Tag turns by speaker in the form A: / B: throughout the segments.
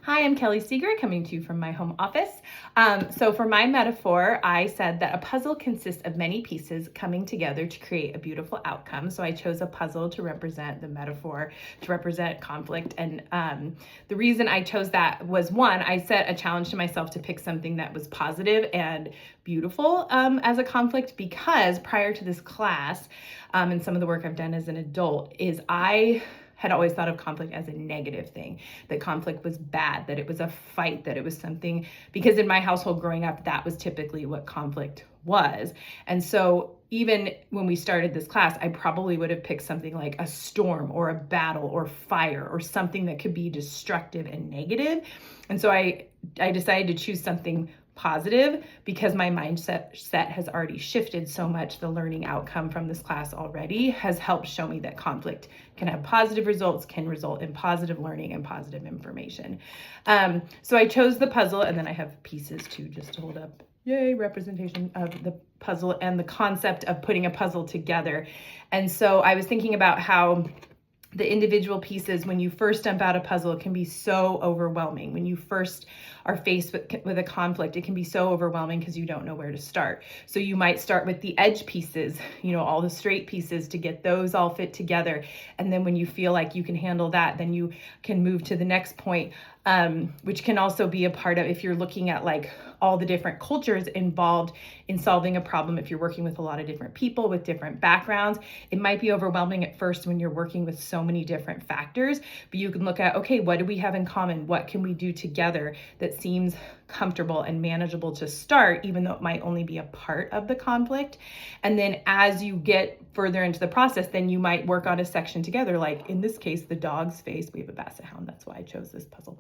A: Hi, I'm Kelly Seeger, coming to you from my home office. So for my metaphor, I said that a puzzle consists of many pieces coming together to create a beautiful outcome. So I chose a puzzle to represent the metaphor, to represent conflict. And the reason I chose that was, one, I set a challenge to myself to pick something that was positive and beautiful as a conflict, because prior to this class and some of the work I've done as an adult is I had always thought of conflict as a negative thing, that conflict was bad, that it was a fight, that it was something, because in my household growing up, that was typically what conflict was. And so even when we started this class, I probably would have picked something like a storm or a battle or fire or something that could be destructive and negative. And so I decided to choose something positive because my mindset has already shifted so much. The learning outcome from this class already has helped show me that conflict can have positive results, can result in positive learning and positive information. So I chose the puzzle, and then I have pieces too, just to hold up. Yay, representation of the puzzle and the concept of putting a puzzle together. And so I was thinking about how the individual pieces, when you first dump out a puzzle, it can be so overwhelming. When you first are faced with a conflict, it can be so overwhelming because you don't know where to start. So you might start with the edge pieces, all the straight pieces, to get those all fit together. And then when you feel like you can handle that, then you can move to the next point, which can also be a part of, if you're looking at like all the different cultures involved in solving a problem. If you're working with a lot of different people with different backgrounds, it might be overwhelming at first when you're working with so many different factors, but you can look at, okay, what do we have in common? What can we do together that seems comfortable and manageable to start, even though it might only be a part of the conflict? And then as you get further into the process, then you might work on a section together. Like in this case, the dog's face, we have a basset hound. That's why I chose this puzzle.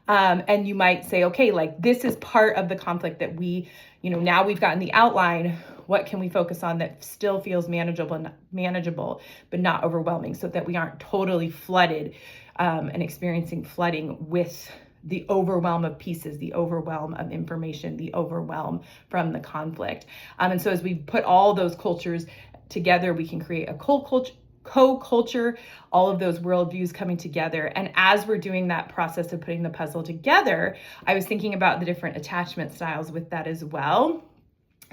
A: And you might say, okay, like this is part of the conflict that we, now we've gotten the outline. What can we focus on that still feels manageable, but not overwhelming, so that we aren't totally flooded and experiencing flooding with the overwhelm of pieces, the overwhelm of information, the overwhelm from the conflict. And so as we put all those cultures together, we can create a co-culture, all of those worldviews coming together. And as we're doing that process of putting the puzzle together, I was thinking about the different attachment styles with that as well.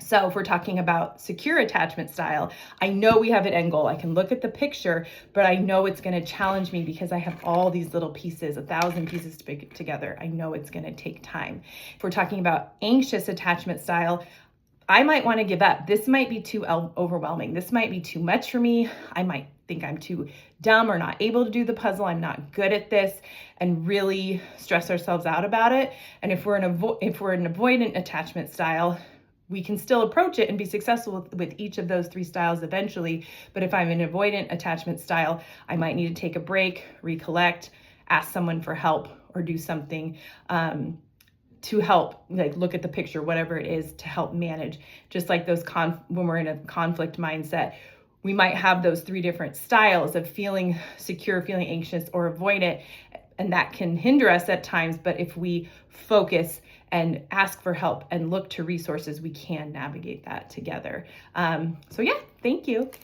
A: So if we're talking about secure attachment style, I know we have an end goal. I can look at the picture, but I know it's going to challenge me because I have all these little pieces, 1,000 pieces to put together. I know it's going to take time. If we're talking about anxious attachment style, I might want to give up. This might be too overwhelming. This might be too much for me. I might think I'm too dumb or not able to do the puzzle. I'm not good at this, and really stress ourselves out about it. And if we're an avoidant attachment style, we can still approach it and be successful with each of those 3 styles eventually. But if I'm an avoidant attachment style, I might need to take a break, recollect, ask someone for help, or do something to help, like look at the picture, whatever it is, to help manage. Just like those when we're in a conflict mindset, we might have those 3 different styles of feeling secure, feeling anxious, or avoidant, and that can hinder us at times. But if we focus and ask for help and look to resources, we can navigate that together. So yeah, thank you.